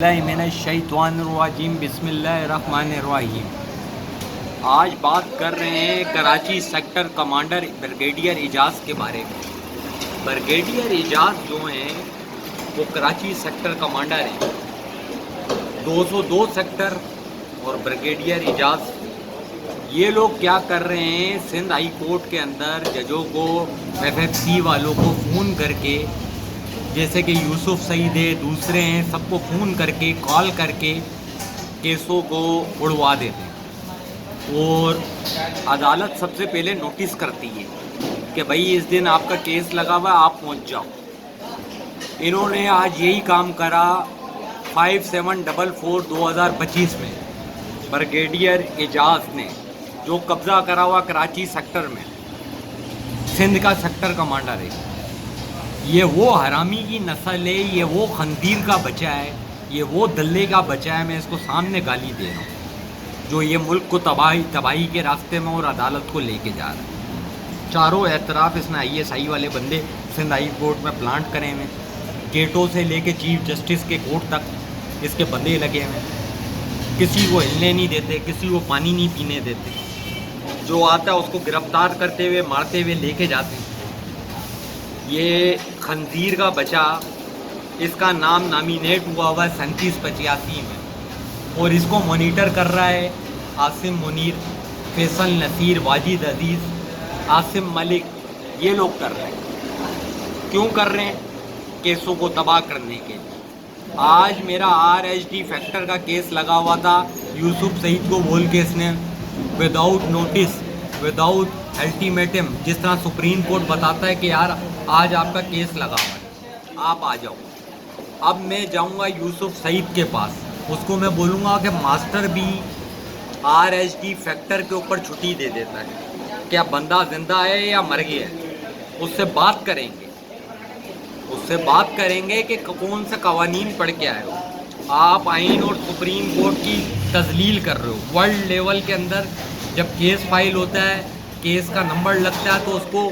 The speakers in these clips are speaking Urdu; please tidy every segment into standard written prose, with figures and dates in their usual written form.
من الشیطان الرجیم بسم اللہ الرحمن الرحیم۔ آج بات کر رہے ہیں کراچی سیکٹر کمانڈر بریگیڈیئر اعجاز کے بارے میں۔ بریگیڈیئر اعجاز جو ہیں وہ کراچی سیکٹر کمانڈر ہیں، 202 سیکٹر اور بریگیڈیئر اعجاز یہ لوگ کیا کر رہے ہیں، سندھ ہائی کورٹ کے اندر ججوں کو، ایف ایف سی والوں کو فون کر کے، جیسے کہ یوسف سعید ہے، دوسرے ہیں، سب کو فون کر کے کال کر کے کیسوں کو اڑوا دیتے ہیں، اور عدالت سب سے پہلے نوٹس کرتی ہے کہ بھائی اس دن آپ کا کیس لگا ہوا ہے، آپ پہنچ جاؤ۔ انہوں نے آج یہی کام کرا 5744/2025 میں بریگیڈیئر اعجاز نے، جو قبضہ کرا ہوا کراچی سیکٹر میں، سندھ کا سیکٹر کمانڈر ہے۔ یہ وہ حرامی کی نسل ہے، یہ وہ خنزیر کا بچہ ہے، یہ وہ دلے کا بچہ ہے، میں اس کو سامنے گالی دے رہا ہوں، جو یہ ملک کو تباہی کے راستے میں اور عدالت کو لے کے جا رہا ہے۔ چاروں اعتراف اس نے ISI والے بندے سندھ ہائی کورٹ میں پلانٹ کرے ہوئے، گیٹوں سے لے کے چیف جسٹس کے کورٹ تک اس کے بندے لگے ہوئے، کسی کو ہلنے نہیں دیتے، کسی کو پانی نہیں پینے دیتے، جو آتا ہے اس کو گرفتار کرتے ہوئے مارتے ہوئے لے کے جاتے ہیں۔ یہ خنزیر کا بچہ، اس کا نام نامینیٹ ہوا ہے 3785 میں، اور اس کو مانیٹر کر رہا ہے عاصم منیر، فیصل نصیر، واجد عزیز، عاصم ملک، یہ لوگ کر رہے ہیں۔ کیوں کر رہے ہیں؟ کیسوں کو تباہ کرنے کے لیے۔ آج میرا RHD فیکٹر کا کیس لگا ہوا تھا، یوسف سعید کو بول کے اس نے وداؤٹ نوٹس، وداؤٹ الٹیمیٹم، جس طرح سپریم کورٹ بتاتا ہے کہ یار آج آپ کا کیس لگا ہوا ہے، آپ آ جاؤ۔ اب میں جاؤں گا یوسف سعید کے پاس، اس کو میں بولوں گا کہ ماسٹر بھی RHD فیکٹر کے اوپر چھٹی دے دیتا ہے، کیا بندہ زندہ ہے یا مر گیا ہے۔ اس سے بات کریں گے، اس سے بات کریں گے کہ کون سے قوانین پڑھ کے آئے ہو۔ آپ آئین اور سپریم کورٹ کی تذلیل کر رہے ہو۔ ورلڈ لیول کے اندر جب کیس فائل ہوتا ہے، کیس کا نمبر لگتا ہے، تو اس کو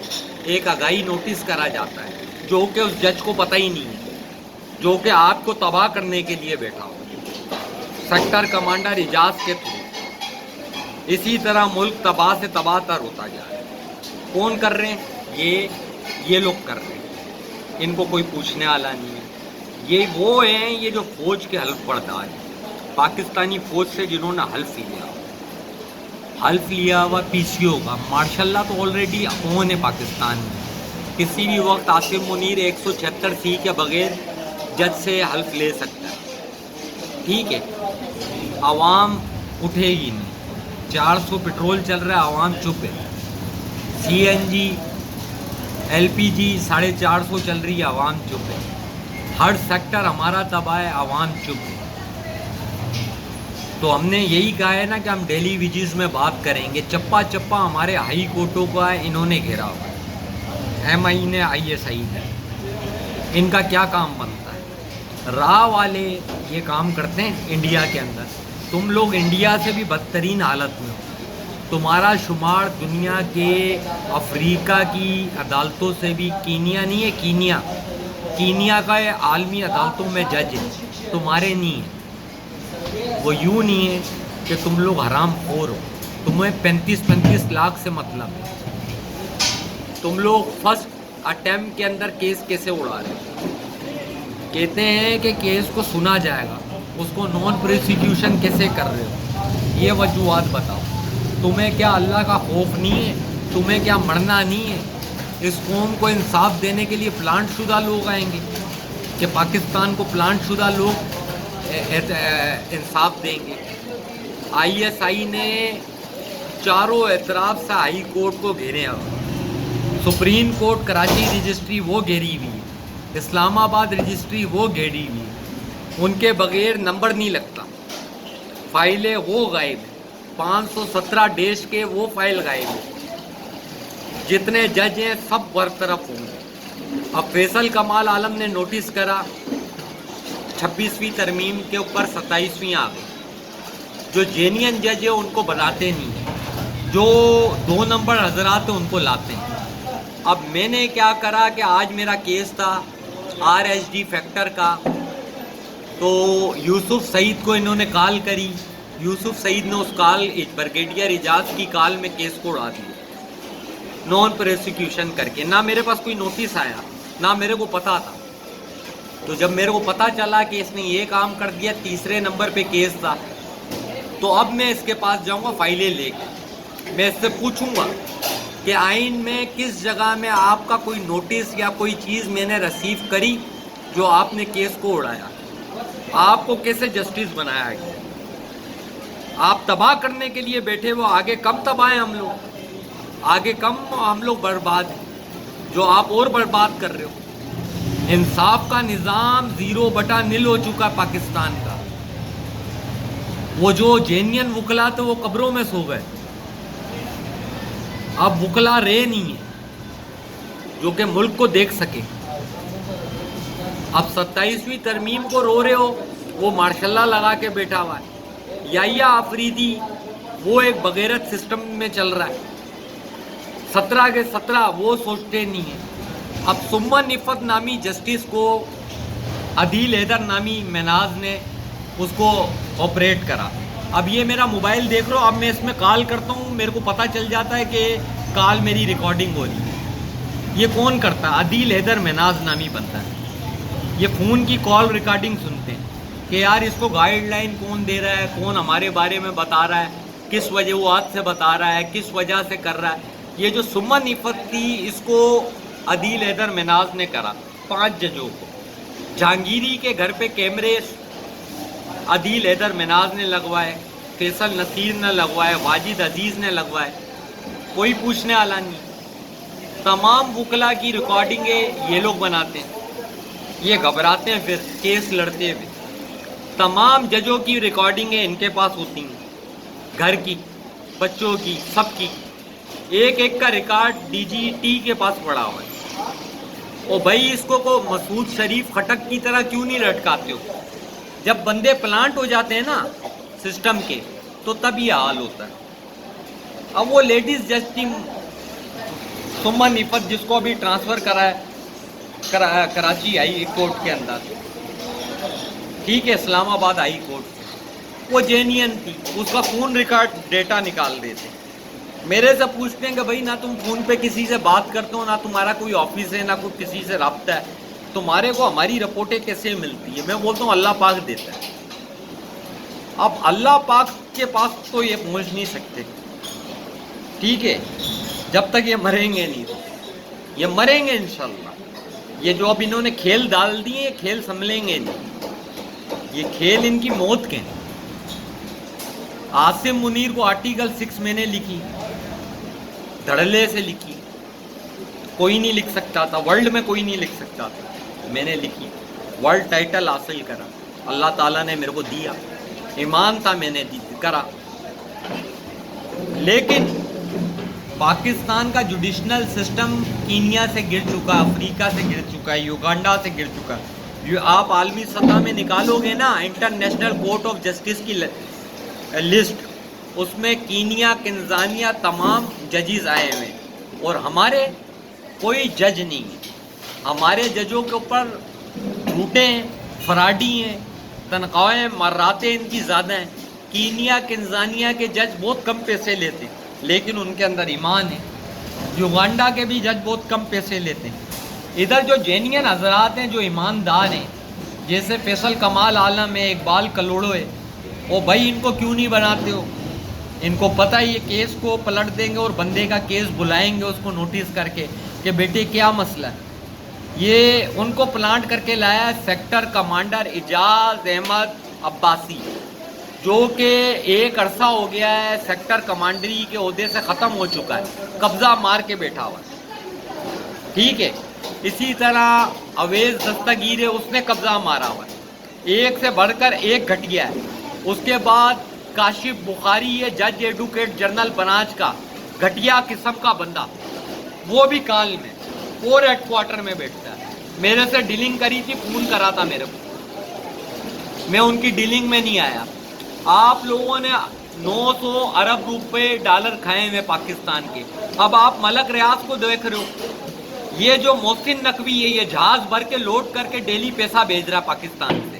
ایک آگاہی نوٹس کرا جاتا ہے، جو کہ اس جج کو پتہ ہی نہیں ہے، جو کہ آپ کو تباہ کرنے کے لیے بیٹھا ہو سیکٹر کمانڈر اعجاز کے تھرو۔ اسی طرح ملک تباہ سے تباہ تر ہوتا جا رہا ہے۔ کون کر رہے ہیں؟ یہ لوگ کر رہے ہیں، ان کو کوئی پوچھنے والا نہیں ہے۔ یہ وہ ہیں، یہ جو فوج کے حلف بردار ہیں، پاکستانی فوج سے جنہوں نے حلف لیا ہوا PCO کا۔ ماشاء اللہ تو آلریڈی اون ہے پاکستان میں، کسی بھی وقت عاصم منیر 176C کے بغیر جج سے حلف لے سکتا ہے، ٹھیک ہے۔ عوام اٹھے گی نہیں، 400 پٹرول چل رہا ہے، عوام چپ ہے۔ CNG LPG 450 چل رہی ہے، عوام چپ ہے۔ ہر سیکٹر ہمارا تباہ ہے، عوام چپ ہے۔ تو ہم نے یہی کہا ہے نا کہ ہم ڈیلی ویجز میں بات کریں گے۔ چپا چپا ہمارے ہائی کورٹوں کا ہے، انہوں نے گھیرا ہوا ہے، MI نے، ISI نے۔ ان کا کیا کام بنتا ہے؟ راہ والے یہ کام کرتے ہیں انڈیا کے اندر۔ تم لوگ انڈیا سے بھی بدترین حالت میں ہو، تمہارا شمار دنیا کے، افریقہ کی عدالتوں سے بھی، کینیا نہیں ہے، کینیا کا عالمی عدالتوں میں جج ہے، تمہارے نہیں ہے۔ وہ یوں نہیں ہے کہ تم لوگ حرام خور ہو، تمہیں 35 لاکھ سے مطلب ہے۔ تم لوگ فرسٹ اٹیمپٹ کے اندر کیس کیسے اڑا رہے ہو؟ کہتے ہیں کہ کیس کو سنا جائے گا، اس کو نان پروسیکیوشن کیسے کر رہے ہو؟ یہ وجوہات بتاؤ۔ تمہیں کیا اللہ کا خوف نہیں ہے؟ تمہیں کیا مرنا نہیں ہے؟ اس قوم کو انصاف دینے کے لیے پلانٹ شدہ لوگ آئیں گے کہ پاکستان کو پلانٹ شدہ لوگ انصاف دیں گے۔ ISI نے چاروں اعتراف سے ہائی کورٹ کو گھیرے ہوئے، سپریم کورٹ کراچی رجسٹری وہ گھیری ہوئی ہے، اسلام آباد رجسٹری وہ گھیری ہوئی ہے، ان کے بغیر نمبر نہیں لگتا، فائلیں وہ غائب ہیں، 517 ڈیش کے وہ فائل غائب ہیں، جتنے جج ہیں سب برطرف ہوں گے۔ اب فیصل کمال عالم نے نوٹس کرا، 26ویں ترمیم کے اوپر 27ویں آ گئی۔ جو جینین جج ہے ان کو بلاتے نہیں ہیں، جو 2 نمبر حضرات ہیں ان کو لاتے ہیں۔ اب میں نے کیا کرا کہ آج میرا کیس تھا RHD فیکٹر کا، تو یوسف سعید کو انہوں نے کال کری، یوسف سعید نے اس کال بریگیڈیئر اعجاز کی کال میں کیس کو اڑا دیا نان پروسیکیوشن کر کے. نہ میرے پاس کوئی نوٹس آیا، نہ میرے کو پتا تھا. تو جب میرے کو پتا چلا کہ اس نے یہ کام کر دیا، تیسرے نمبر پہ کیس تھا، تو اب میں اس کے پاس جاؤں گا فائلیں لے کے، میں اس سے پوچھوں گا کہ آئین میں کس جگہ میں آپ کا کوئی نوٹس یا کوئی چیز میں نے ریسیو کری جو آپ نے کیس کو اڑایا. آپ کو کیسے جسٹس بنایا گیا؟ آپ تباہ کرنے کے لیے بیٹھے ہو. آگے کم تباہ ہیں ہم لوگ، آگے کم ہم لوگ برباد ہیں، جو آپ اور برباد کر رہے ہو. انصاف کا نظام 0/0 ہو چکا پاکستان کا. وہ جو جینین وکلا تھے وہ قبروں میں سو گئے، اب وکلا رہے نہیں ہیں جو کہ ملک کو دیکھ سکے. اب 27ویں ترمیم کو رو رہے ہو، وہ ماشاء اللہ لگا کے بیٹھا ہوا ہے. یحییٰ آفریدی وہ ایک بغیرت سسٹم میں چل رہا ہے. 17 کے 17 وہ سوچتے نہیں ہیں. اب سمن نفت نامی جسٹس کو عدیل حیدر نامی مناز نے اس کو آپریٹ کرا. اب یہ میرا موبائل دیکھ رہا ہو، اب میں اس میں کال کرتا ہوں، میرے کو پتہ چل جاتا ہے کہ کال میری ریکارڈنگ ہو رہی ہے. یہ کون کرتا ہے؟ عدیل حیدر مناز نامی بنتا ہے. یہ فون کی کال ریکارڈنگ سنتے ہیں کہ یار اس کو گائیڈ لائن کون دے رہا ہے، کون ہمارے بارے میں بتا رہا ہے، کس وجوہات سے بتا رہا ہے، کس وجہ سے کر رہا ہے. یہ جو سمن نفت تھی اس کو عدیل حیدر مناز نے کرا 5 ججوں کو. جہانگیری کے گھر پہ کیمرے عدیل حیدر مناز نے لگوائے، فیصل نصیر نے لگوائے، واجد عزیز نے لگوائے. کوئی پوچھنے والا نہیں. تمام وکلا کی ریکارڈنگیں یہ لوگ بناتے ہیں، یہ گھبراتے ہیں پھر کیس لڑتے ہوئے. تمام ججوں کی ریکارڈنگیں ان کے پاس ہوتی ہیں، گھر کی، بچوں کی، سب کی. ایک ایک کا ریکارڈ ڈی جی ٹی کے پاس پڑا ہوا ہے. او بھائی اس کو مسعود شریف خٹک کی طرح کیوں نہیں لٹکاتے ہو؟ جب بندے پلانٹ ہو جاتے ہیں نا سسٹم کے تو تب یہ حال ہوتا ہے. اب وہ لیڈیز جج ٹیم سمن نفت جس کو ابھی ٹرانسفر کرایا کراچی ہائی کورٹ کے اندر، ٹھیک ہے، اسلام آباد ہائی کورٹ، وہ جینین تھی، اس کا فون ریکارڈ ڈیٹا نکال دیتے. میرے سے پوچھتے ہیں کہ بھائی نہ تم فون پہ کسی سے بات کرتے ہو، نہ تمہارا کوئی آفس ہے، نہ کوئی کسی سے رابطہ ہے، تمہارے کو ہماری رپورٹیں کیسے ملتی ہے؟ میں بولتا ہوں اللہ پاک دیتا ہے. اب اللہ پاک کے پاس تو یہ پہنچ نہیں سکتے، ٹھیک ہے، جب تک یہ مریں گے نہیں. تو یہ مریں گے انشاءاللہ. یہ جو اب انہوں نے کھیل ڈال دیے یہ کھیل سنبھلیں گے نہیں. یہ کھیل ان کی موت کے ہیں. عاصم منیر کو آرٹیکل 6 میں نے لکھی، دھڑلے سے لکھی، کوئی نہیں لکھ سکتا تھا، ورلڈ میں کوئی نہیں لکھ سکتا تھا، میں نے لکھی، ورلڈ ٹائٹل حاصل کرا، اللہ تعالیٰ نے میرے کو دیا، ایمان تھا، میں نے کرا. لیکن پاکستان کا جوڈیشنل سسٹم کینیا سے گر چکا، افریقہ سے گر چکا ہے، یوگانڈا سے گر چکا ہے. آپ عالمی سطح میں نکالو گے نا انٹرنیشنل کورٹ آف جسٹس کی لسٹ، اس میں کینیا، تنزانیہ تمام ججز آئے ہوئے، اور ہمارے کوئی جج نہیں ہے. ہمارے ججوں کے اوپر جھوٹے ہیں، فراڈی ہیں، تنخواہیں مراتیں ان کی زیادہ ہیں. کینیا، تنزانیہ کے جج بہت کم پیسے لیتے لیکن ان کے اندر ایمان ہے. یوگانڈا کے بھی جج بہت کم پیسے لیتے ہیں. ادھر جو جینین حضرات ہیں، جو ایماندار ہیں، جیسے فیصل کمال عالم ہے، اقبال کلوڑو ہے، وہ بھائی ان کو کیوں نہیں بناتے ہو؟ ان کو پتہ ہے یہ کیس کو پلٹ دیں گے اور بندے کا کیس بلائیں گے اس کو نوٹس کر کے کہ بیٹے کیا مسئلہ ہے. یہ ان کو پلانٹ کر کے لایا سیکٹر کمانڈر اعجاز احمد عباسی، جو کہ ایک عرصہ ہو گیا ہے سیکٹر کمانڈری کے عہدے سے ختم ہو چکا ہے، قبضہ مار کے بیٹھا ہوا ہے، ٹھیک ہے. اسی طرح اویس دستگیر ہے، اس نے قبضہ مارا ہوا ہے، ایک سے بڑھ کر ایک گھٹیا ہے. اس کے بعد کاشف بخاری ہے، جج ایڈوکیٹ جنرل برانچ کا، گھٹیا قسم کا بندہ، وہ بھی کال میں اور ہیڈ کوارٹر میں بیٹھتا ہے. میرے سے ڈیلنگ کری تھی، فون کرا تھا میرے کو، میں ان کی ڈیلنگ میں نہیں آیا. آپ لوگوں نے 900 ارب روپے ڈالر کھائے ہوئے پاکستان کے. اب آپ ملک ریاض کو دیکھ رہے ہو، یہ جو محسن نقوی ہے، یہ جہاز بھر کے لوڈ کر کے ڈیلی پیسہ بھیج رہا ہے پاکستان سے.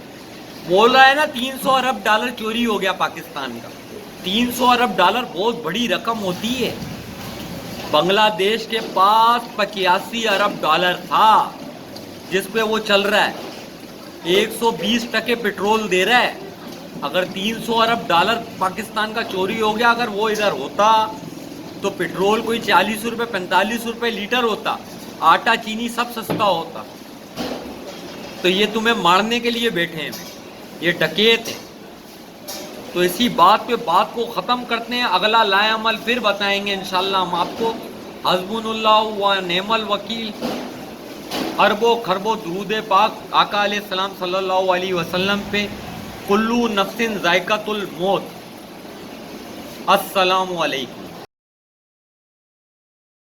بول رہا ہے نا 300 ارب ڈالر چوری ہو گیا پاکستان کا. 300 ارب ڈالر بہت بڑی رقم ہوتی ہے. بنگلہ دیش کے پاس 85 ارب ڈالر تھا جس پہ وہ چل رہا ہے. 120% پیٹرول دے رہا ہے. اگر 300 ارب ڈالر پاکستان کا چوری ہو گیا, اگر وہ ادھر ہوتا تو پیٹرول کوئی 40 روپے 45 روپے لیٹر ہوتا, آٹا چینی سب سستا ہوتا. تو یہ تمہیں مارنے کے لیے بیٹھے ہیں, یہ ڈکیت ہیں. تو اسی بات پہ بات کو ختم کرتے ہیں. اگلا لائے عمل پھر بتائیں گے انشاءاللہ ہم آپ کو. حسبنا اللہ و نعم الوکیل. اربوں خربوں درود پاک آقا علیہ السلام صلی اللہ علیہ وسلم پہ. کلو نفس ذائقۃ الموت. السلام علیکم.